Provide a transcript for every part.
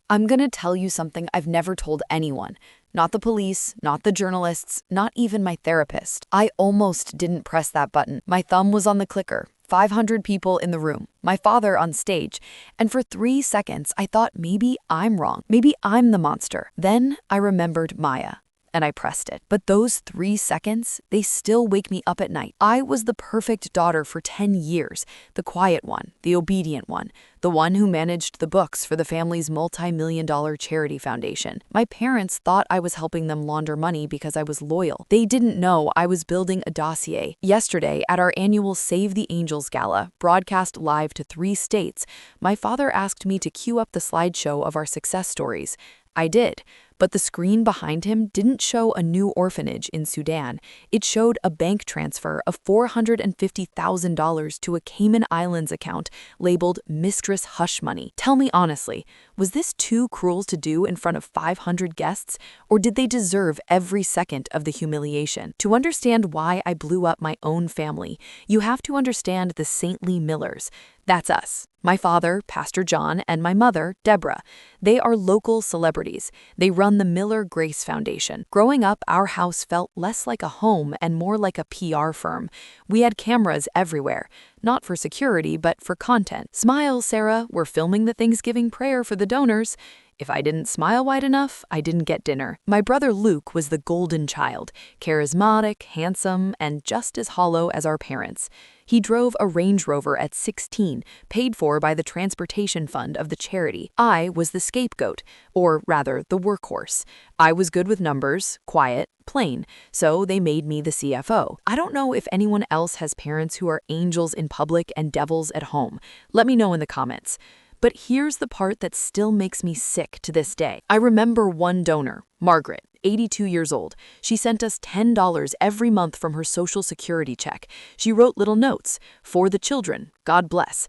I'm gonna tell you something I've never told anyone. Not the police, not the journalists, not even my therapist. I almost didn't press that button. My thumb was on the clicker. 500 people in the room, my father on stage, and for 3 seconds I thought maybe I'm wrong, maybe I'm the monster. Then I remembered Maya, and I pressed it. But those 3 seconds, they still wake me up at night. I was the perfect daughter for 10 years, the quiet one, the obedient one, the one who managed the books for the family's multi-million-dollar charity foundation. My parents thought I was helping them launder money because I was loyal. They didn't know I was building a dossier. Yesterday, at our annual Save the Angels Gala, broadcast live to 3 states, my father asked me to cue up the slideshow of our success stories. I did, but the screen behind him didn't show a new orphanage in Sudan. It showed a bank transfer of $450,000 to a Cayman Islands account labeled Mistress Hush Money. Tell me honestly, was this too cruel to do in front of 500 guests, or did they deserve every second of the humiliation? To understand why I blew up my own family, you have to understand the saintly Millers. That's us. My father, Pastor John, and my mother, Deborah. They are local celebrities. They run the Miller Grace Foundation. Growing up, our house felt less like a home and more like a PR firm. We had cameras everywhere, not for security, but for content. Smile, Sarah, we're filming the Thanksgiving prayer for the donors. If I didn't smile wide enough, I didn't get dinner. My brother Luke was the golden child, charismatic, handsome, and just as hollow as our parents. He drove a Range Rover at 16, paid for by the transportation fund of the charity. I was the scapegoat, or rather, the workhorse. I was good with numbers, quiet, plain, so they made me the CFO. I don't know if anyone else has parents who are angels in public and devils at home. Let me know in the comments. But here's the part that still makes me sick to this day. I remember one donor, Margaret, 82 years old. She sent us $10 every month from her Social Security check. She wrote little notes, "For the children, God bless."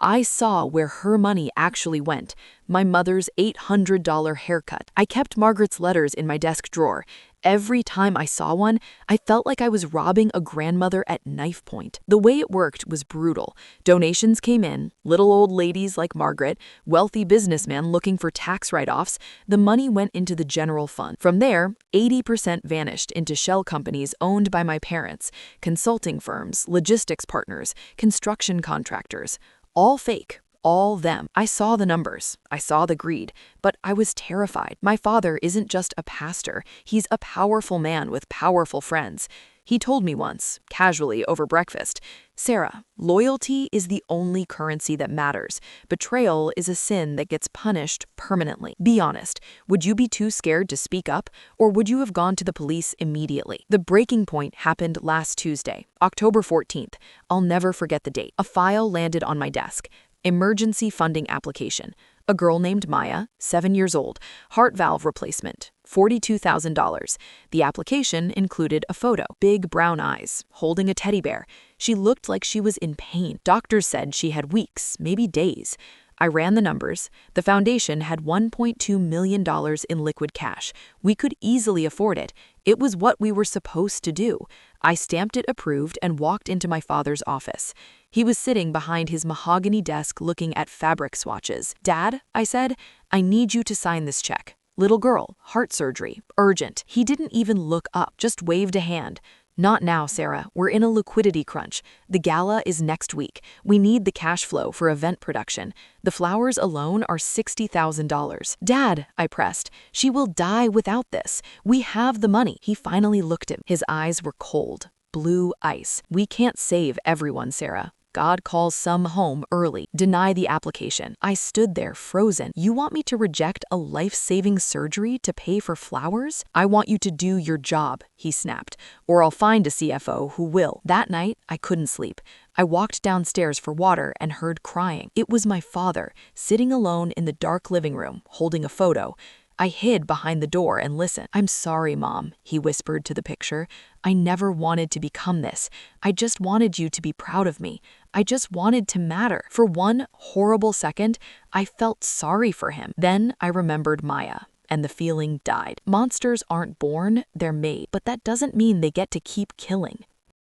I saw where her money actually went, my mother's $800 haircut. I kept Margaret's letters in my desk drawer. Every time I saw one, I felt like I was robbing a grandmother at knife point. The way it worked was brutal. Donations came in, little old ladies like Margaret, wealthy businessmen looking for tax write-offs. The money went into the general fund. From there, 80% vanished into shell companies owned by my parents, consulting firms, logistics partners, construction contractors. All fake, all them. I saw the numbers, I saw the greed, but I was terrified. My father isn't just a pastor, he's a powerful man with powerful friends. He told me once, casually over breakfast, "Sarah, loyalty is the only currency that matters. Betrayal is a sin that gets punished permanently. Be honest, would you be too scared to speak up, or would you have gone to the police immediately?" The breaking point happened last Tuesday, October 14th. I'll never forget the date. A file landed on my desk. Emergency funding application. A girl named Maya, 7 years old, heart valve replacement, $42,000. The application included a photo, big brown eyes, holding a teddy bear. She looked like she was in pain. Doctors said she had weeks, maybe days. I ran the numbers. The foundation had $1.2 million in liquid cash. We could easily afford it. It was what we were supposed to do. I stamped it approved and walked into my father's office. He was sitting behind his mahogany desk looking at fabric swatches. "Dad," I said, "I need you to sign this check. Little girl, heart surgery, urgent." He didn't even look up, just waved a hand. "Not now, Sarah. We're in a liquidity crunch. The gala is next week. We need the cash flow for event production. The flowers alone are $60,000. "Dad," I pressed, "she will die without this. We have the money." He finally looked at me. His eyes were cold, blue ice. "We can't save everyone, Sarah. God calls some home early. Deny the application." I stood there frozen. "You want me to reject a life-saving surgery to pay for flowers? I want you to do your job," he snapped, "or I'll find a CFO who will." That night, I couldn't sleep. I walked downstairs for water and heard crying. It was my father, sitting alone in the dark living room, holding a photo. I hid behind the door and listened. "I'm sorry, Mom," he whispered to the picture. "I never wanted to become this. I just wanted you to be proud of me. I just wanted to matter." For one horrible second, I felt sorry for him. Then I remembered Maya, and the feeling died. Monsters aren't born, they're made. But that doesn't mean they get to keep killing.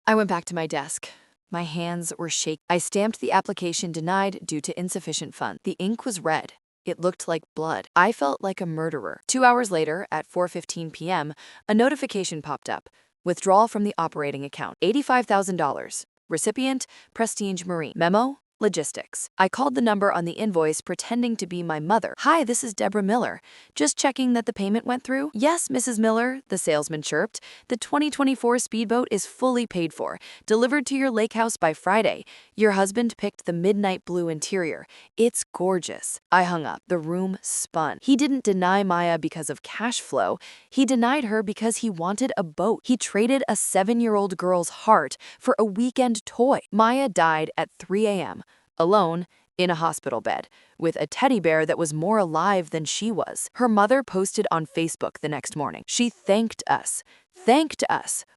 I went back to my desk. My hands were shaking. I stamped the application denied due to insufficient funds. The ink was red. It looked like blood. I felt like a murderer. 2 hours later, at 4:15 p.m., a notification popped up. Withdrawal from the operating account. $85,000. Recipient, Prestige Marine. Memo, logistics. I called the number on the invoice pretending to be my mother. Hi, this is Deborah Miller. Just checking that the payment went through? Yes, Mrs. Miller, the salesman chirped. The 2024 speedboat is fully paid for. Delivered to your lake house by Friday. Your husband picked the midnight blue interior. It's gorgeous. I hung up. The room spun. He didn't deny Maya because of cash flow. He denied her because he wanted a boat. He traded a 7-year-old girl's heart for a weekend toy. Maya died at 3 a.m. alone, in a hospital bed, with a teddy bear that was more alive than she was. Her mother posted on Facebook the next morning. She thanked us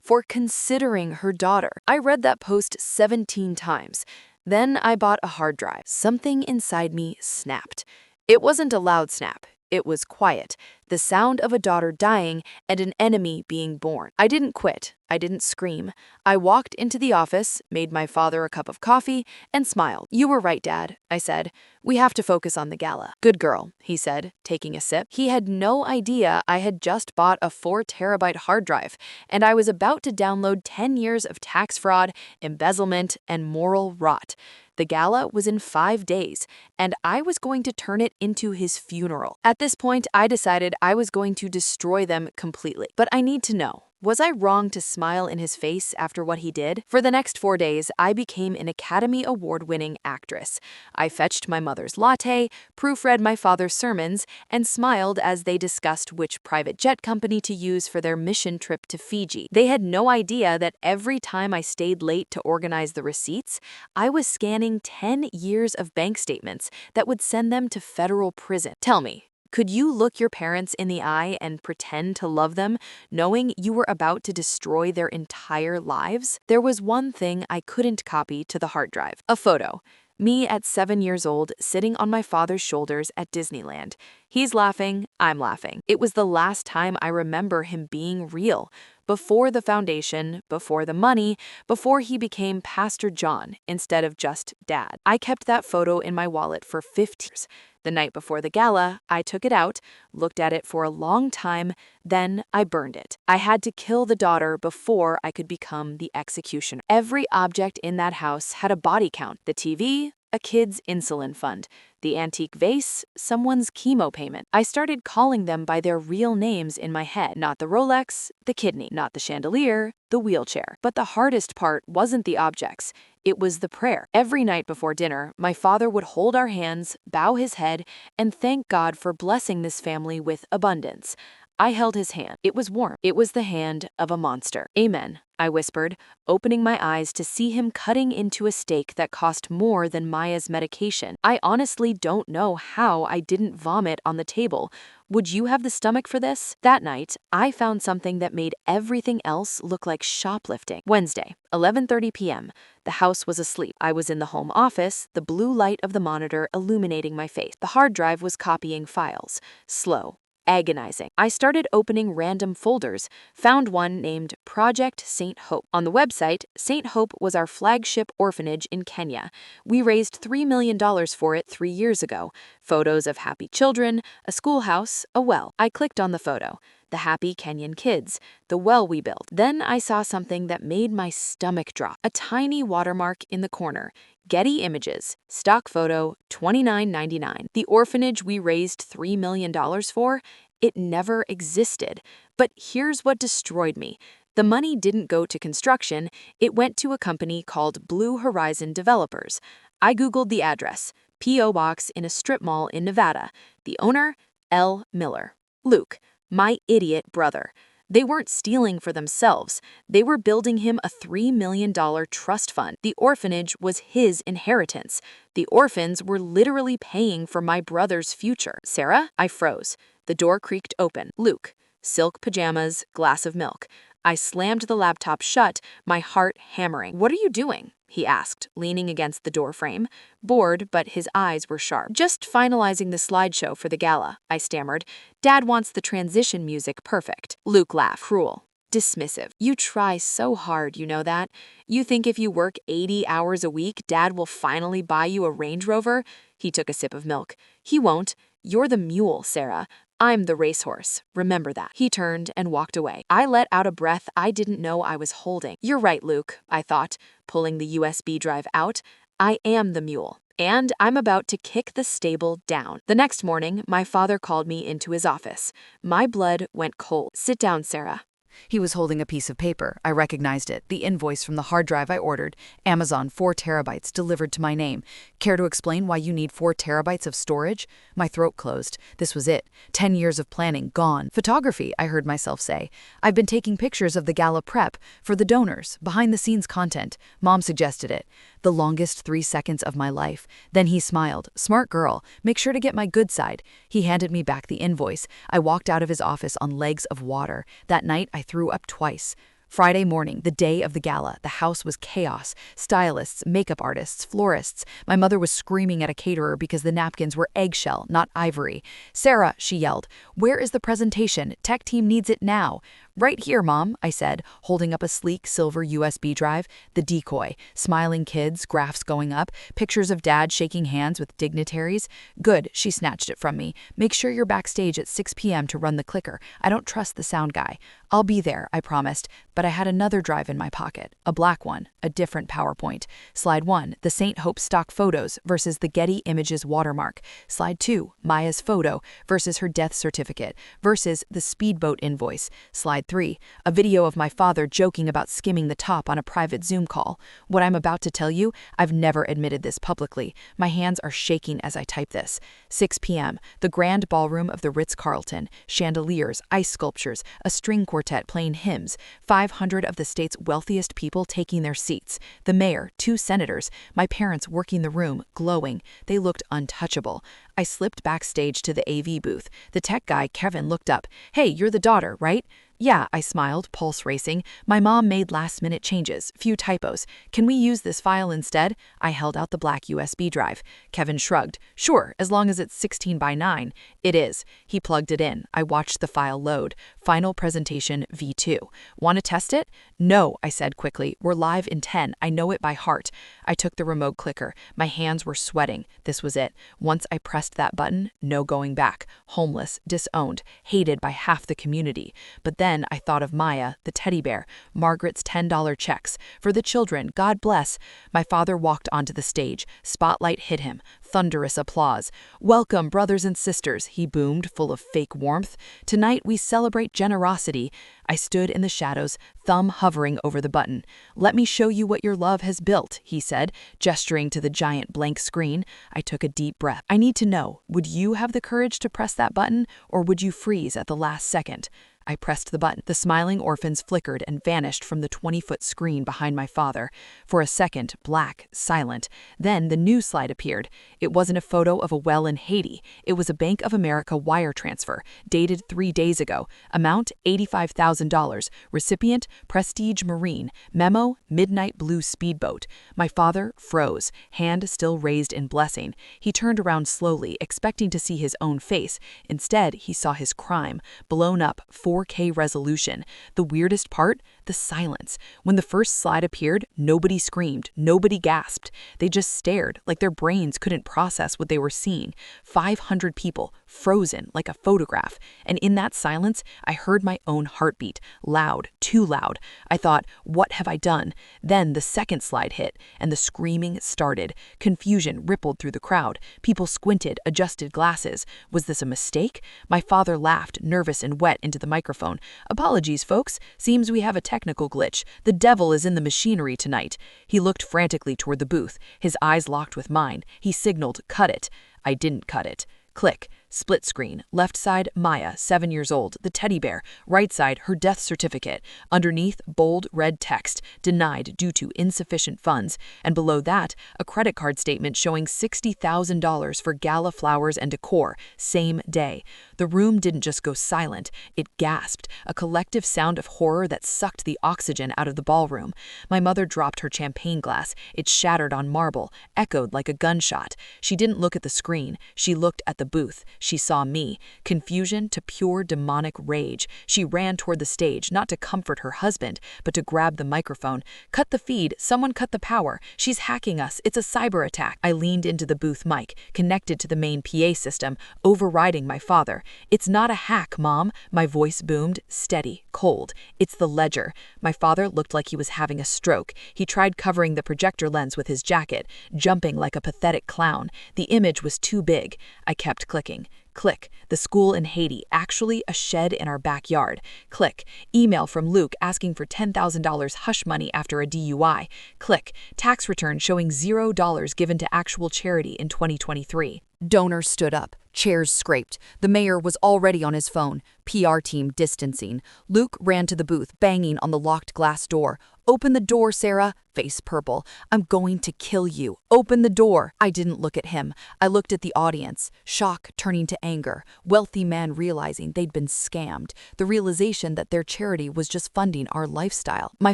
for considering her daughter. I read that post 17 times. Then I bought a hard drive. Something inside me snapped. It wasn't a loud snap. It was quiet, the sound of a daughter dying and an enemy being born. I didn't quit. I didn't scream. I walked into the office, made my father a cup of coffee, and smiled. You were right, Dad, I said. We have to focus on the gala. Good girl, he said, taking a sip. He had no idea I had just bought a 4-terabyte hard drive, and I was about to download 10 years of tax fraud, embezzlement, and moral rot. The gala was in 5 days, and I was going to turn it into his funeral. At this point, I decided I was going to destroy them completely. But I need to know, was I wrong to smile in his face after what he did? For the next 4 days, I became an Academy Award-winning actress. I fetched my mother's latte, proofread my father's sermons, and smiled as they discussed which private jet company to use for their mission trip to Fiji. They had no idea that every time I stayed late to organize the receipts, I was scanning 10 years of bank statements that would send them to federal prison. Tell me, could you look your parents in the eye and pretend to love them, knowing you were about to destroy their entire lives? There was one thing I couldn't copy to the hard drive: a photo. Me at 7 years old, sitting on my father's shoulders at Disneyland. He's laughing, I'm laughing. It was the last time I remember him being real. Before the foundation, before the money, before he became Pastor John instead of just Dad. I kept that photo in my wallet for 15 years. The night before the gala, I took it out, looked at it for a long time, then I burned it. I had to kill the daughter before I could become the executioner. Every object in that house had a body count. The TV, a kid's insulin fund. The antique vase, someone's chemo payment. I started calling them by their real names in my head. Not the Rolex, the kidney. Not the chandelier, the wheelchair. But the hardest part wasn't the objects. It was the prayer. Every night before dinner, my father would hold our hands, bow his head, and thank God for blessing this family with abundance. I held his hand. It was warm. It was the hand of a monster. Amen, I whispered, opening my eyes to see him cutting into a steak that cost more than Maya's medication. I honestly don't know how I didn't vomit on the table. Would you have the stomach for this? That night, I found something that made everything else look like shoplifting. Wednesday, 11:30 p.m. The house was asleep. I was in the home office, the blue light of the monitor illuminating my face. The hard drive was copying files. Slow. Agonizing. I started opening random folders, found one named Project St. Hope. On the website, St. Hope was our flagship orphanage in Kenya. We raised $3 million for it 3 years ago. Photos of happy children, a schoolhouse, a well. I clicked on the photo. The happy Kenyan kids, the well we built. Then I saw something that made my stomach drop. A tiny watermark in the corner. Getty Images, stock photo, $29.99. The orphanage we raised $3 million for, it never existed. But here's what destroyed me. The money didn't go to construction, it went to a company called Blue Horizon Developers. I Googled the address, P.O. Box in a strip mall in Nevada. The owner, L. Miller. Luke, my idiot brother. They weren't stealing for themselves. They were building him a $3 million trust fund. The orphanage was his inheritance. The orphans were literally paying for my brother's future. Sarah? I froze. The door creaked open. Luke. Silk pajamas, glass of milk. I slammed the laptop shut, my heart hammering. What are you doing? He asked, leaning against the doorframe. Bored, but his eyes were sharp. Just finalizing the slideshow for the gala, I stammered. Dad wants the transition music perfect. Luke laughed. Cruel. Dismissive. You try so hard, you know that? You think if you work 80 hours a week, Dad will finally buy you a Range Rover? He took a sip of milk. He won't. "You're the mule, Sarah. I'm the racehorse. Remember that." He turned and walked away. I let out a breath I didn't know I was holding. "You're right, Luke," I thought, pulling the USB drive out. "I am the mule. And I'm about to kick the stable down." The next morning, my father called me into his office. My blood went cold. "Sit down, Sarah." He was holding a piece of paper. I recognized it. The invoice from the hard drive I ordered. Amazon, 4 terabytes, delivered to my name. Care to explain why you need 4 terabytes of storage? My throat closed. This was it. 10 years of planning, gone. Photography, I heard myself say. I've been taking pictures of the gala prep for the donors, behind-the-scenes content. Mom suggested it. The longest 3 seconds of my life. Then he smiled. Smart girl. Make sure to get my good side. He handed me back the invoice. I walked out of his office on legs of water. That night, I threw up twice. Friday morning, the day of the gala, the house was chaos. Stylists, makeup artists, florists. My mother was screaming at a caterer because the napkins were eggshell, not ivory. "Sarah," she yelled, "where is the presentation? Tech team needs it now." "Right here, Mom," I said, holding up a sleek silver USB drive. The decoy. Smiling kids, graphs going up, pictures of Dad shaking hands with dignitaries. "Good," she snatched it from me. "Make sure you're backstage at 6 p.m. to run the clicker. I don't trust the sound guy." "I'll be there," I promised, but I had another drive in my pocket. A black one, a different PowerPoint. Slide 1, the St. Hope stock photos versus the Getty Images watermark. Slide 2, Maya's photo versus her death certificate versus the speedboat invoice. Slide 3, a video of my father joking about skimming the top on a private Zoom call. What I'm about to tell you, I've never admitted this publicly. My hands are shaking as I type this. 6 p.m., the grand ballroom of the Ritz-Carlton, chandeliers, ice sculptures, a string quartet playing hymns, 500 of the state's wealthiest people taking their seats, the mayor, 2 senators, my parents working the room, glowing. They looked untouchable. I slipped backstage to the AV booth. The tech guy, Kevin, looked up. "Hey, you're the daughter, right?" "Yeah," I smiled, pulse racing. "My mom made last-minute changes, few typos. Can we use this file instead?" I held out the black USB drive. Kevin shrugged. "Sure, as long as it's 16 by 9. "It is." He plugged it in. I watched the file load. Final presentation V2. "Want to test it?" "No," I said quickly. "We're live in 10. I know it by heart." I took the remote clicker. My hands were sweating. This was it. Once I pressed that button, no going back. Homeless, disowned, hated by half the community. But then I thought of Maya, the teddy bear, Margaret's $10 checks. "For the children, God bless." My father walked onto the stage. Spotlight hit him. Thunderous applause. "Welcome, brothers and sisters," he boomed, full of fake warmth. "Tonight we celebrate generosity." I stood in the shadows, thumb hovering over the button. "Let me show you what your love has built," he said, gesturing to the giant blank screen. I took a deep breath. "I need to know, would you have the courage to press that button, or would you freeze at the last second?" I pressed the button. The smiling orphans flickered and vanished from the 20-foot screen behind my father. For a second, black, silent. Then the news slide appeared. It wasn't a photo of a well in Haiti. It was a Bank of America wire transfer, dated 3 days ago. Amount, $85,000. Recipient, Prestige Marine. Memo, Midnight Blue Speedboat. My father froze, hand still raised in blessing. He turned around slowly, expecting to see his own face. Instead, he saw his crime, blown up, 4K resolution. The weirdest part? The silence. When the first slide appeared, nobody screamed, nobody gasped. They just stared, like their brains couldn't process what they were seeing. 500 people, frozen like a photograph. And in that silence, I heard my own heartbeat, loud, too loud. I thought, what have I done? Then the second slide hit, and the screaming started. Confusion rippled through the crowd. People squinted, adjusted glasses. Was this a mistake? My father laughed, nervous and wet, into the microphone. "Apologies, folks. Seems we have a technical glitch. The devil is in the machinery tonight." He looked frantically toward the booth. His eyes locked with mine. He signaled, "Cut it." I didn't cut it. Click. Split screen. Left side, Maya, 7 years old, the teddy bear. Right side, her death certificate. Underneath, bold red text, "Denied due to insufficient funds." And below that, a credit card statement showing $60,000 for gala flowers and decor, same day. The room didn't just go silent. It gasped, a collective sound of horror that sucked the oxygen out of the ballroom. My mother dropped her champagne glass. It shattered on marble, echoed like a gunshot. She didn't look at the screen. She looked at the booth. She saw me. Confusion to pure demonic rage. She ran toward the stage, not to comfort her husband, but to grab the microphone. "Cut the feed. Someone cut the power. She's hacking us. It's a cyber attack." I leaned into the booth mic, connected to the main PA system, overriding my father. "It's not a hack, Mom." My voice boomed, steady, cold. "It's the ledger." My father looked like he was having a stroke. He tried covering the projector lens with his jacket, jumping like a pathetic clown. The image was too big. I kept clicking. Click. The school in Haiti, actually a shed in our backyard. Click. Email from Luke asking for $10,000 hush money after a DUI. Click. Tax return showing $0 given to actual charity in 2023. Donors stood up. Chairs scraped. The mayor was already on his phone. PR team distancing. Luke ran to the booth, banging on the locked glass door. "Open the door, Sarah." Face purple. "I'm going to kill you. Open the door." I didn't look at him. I looked at the audience. Shock turning to anger. Wealthy men realizing they'd been scammed. The realization that their charity was just funding our lifestyle. My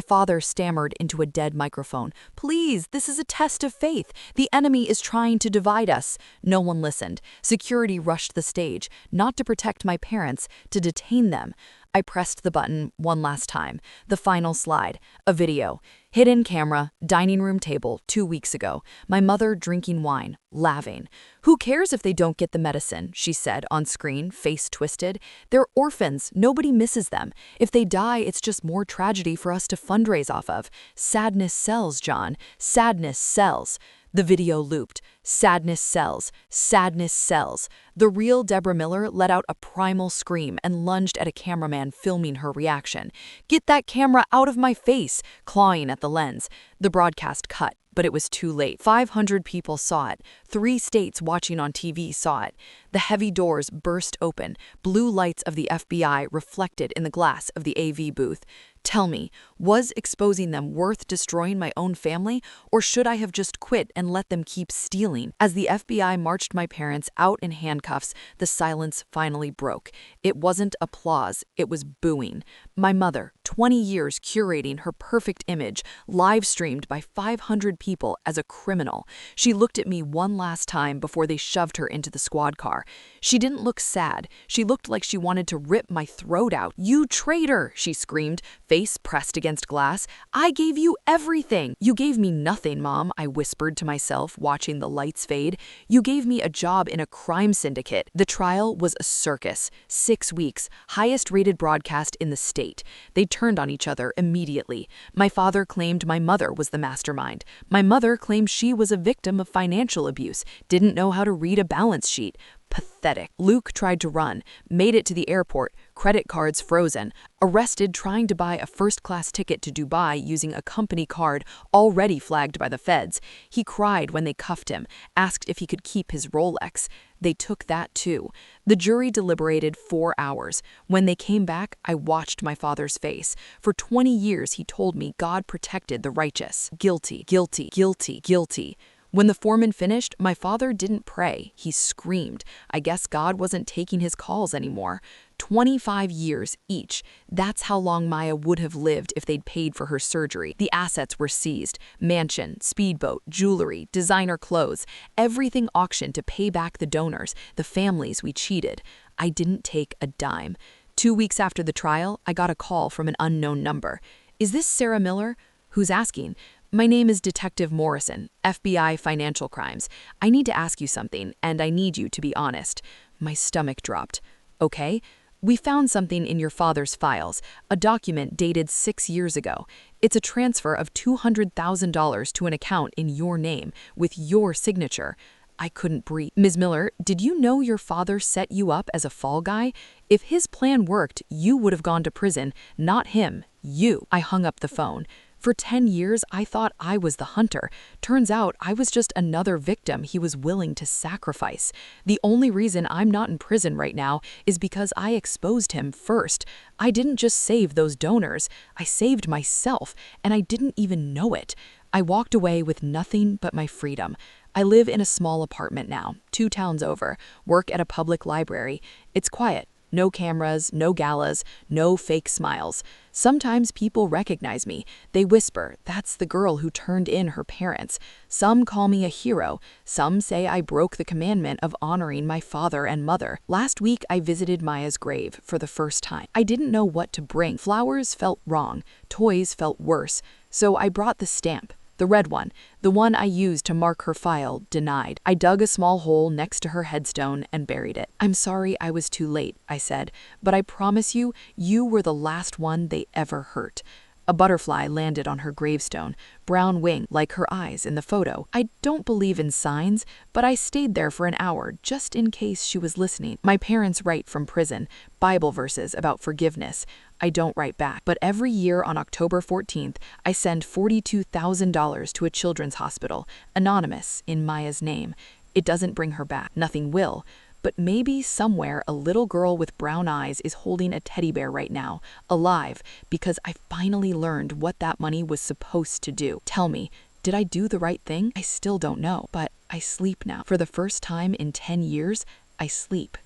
father stammered into a dead microphone. "Please, this is a test of faith. The enemy is trying to divide us." No one listened. Security rushed the stage, not to protect my parents, to detain them. I pressed the button one last time. The final slide. A video. Hidden camera, dining room table, 2 weeks ago. My mother drinking wine, laughing. "Who cares if they don't get the medicine?" she said on screen, face twisted. "They're orphans. Nobody misses them. If they die, it's just more tragedy for us to fundraise off of. Sadness sells, John. Sadness sells." The video looped. Sadness sells. Sadness sells. The real Deborah Miller let out a primal scream and lunged at a cameraman filming her reaction. "Get that camera out of my face!" clawing at the lens. The broadcast cut, but it was too late. 500 people saw it. 3 states watching on TV saw it. The heavy doors burst open, blue lights of the FBI reflected in the glass of the AV booth. Tell me, was exposing them worth destroying my own family, or should I have just quit and let them keep stealing? As the FBI marched my parents out in handcuffs, the silence finally broke. It wasn't applause, it was booing. My mother, 20 years curating her perfect image, live-streamed by 500 people as a criminal. She looked at me one last time before they shoved her into the squad car. She didn't look sad. She looked like she wanted to rip my throat out. "You traitor!" she screamed, face pressed against glass. "I gave you everything." "You gave me nothing, Mom," I whispered to myself, watching the lights fade. "You gave me a job in a crime syndicate." The trial was a circus. 6 weeks, highest-rated broadcast in the state. They turned on each other immediately. My father claimed my mother was the mastermind. My mother claimed she was a victim of financial abuse, didn't know how to read a balance sheet. Pathetic. Luke tried to run, made it to the airport, credit cards frozen, arrested trying to buy a first-class ticket to Dubai using a company card already flagged by the feds. He cried when they cuffed him, asked if he could keep his Rolex. They took that too. The jury deliberated 4 hours. When they came back, I watched my father's face. For 20 years, he told me God protected the righteous. Guilty, guilty, guilty, guilty. When the foreman finished, my father didn't pray. He screamed. I guess God wasn't taking his calls anymore. 25 years each. That's how long Maya would have lived if they'd paid for her surgery. The assets were seized. Mansion, speedboat, jewelry, designer clothes. Everything auctioned to pay back the donors, the families we cheated. I didn't take a dime. 2 weeks after the trial, I got a call from an unknown number. "Is this Sarah Miller?" "Who's asking?" "My name is Detective Morrison, FBI Financial Crimes. I need to ask you something, and I need you to be honest." My stomach dropped. "Okay. We found something in your father's files, a document dated 6 years ago. It's a transfer of $200,000 to an account in your name, with your signature." I couldn't breathe. "Ms. Miller, did you know your father set you up as a fall guy? If his plan worked, you would have gone to prison, not him, you." I hung up the phone. For 10 years, I thought I was the hunter. Turns out I was just another victim he was willing to sacrifice. The only reason I'm not in prison right now is because I exposed him first. I didn't just save those donors. I saved myself, and I didn't even know it. I walked away with nothing but my freedom. I live in a small apartment now, 2 towns over, work at a public library. It's quiet, No cameras, no galas, no fake smiles. Sometimes people recognize me. They whisper, "That's the girl who turned in her parents." Some call me a hero. Some say I broke the commandment of honoring my father and mother. Last week, I visited Maya's grave for the first time. I didn't know what to bring. Flowers felt wrong. Toys felt worse. So I brought the stamp. The red one, the one I used to mark her file, denied. I dug a small hole next to her headstone and buried it. "I'm sorry I was too late," I said, "but I promise you, you were the last one they ever hurt." A butterfly landed on her gravestone, brown wing like her eyes in the photo. I don't believe in signs, but I stayed there for an hour just in case she was listening. My parents write from prison, Bible verses about forgiveness. I don't write back, but every year on October 14th, I send $42,000 to a children's hospital, anonymous, in Maya's name. It doesn't bring her back. Nothing will. But maybe somewhere a little girl with brown eyes is holding a teddy bear right now, alive, because I finally learned what that money was supposed to do. Tell me, did I do the right thing? I still don't know, but I sleep now. For the first time in 10 years, I sleep.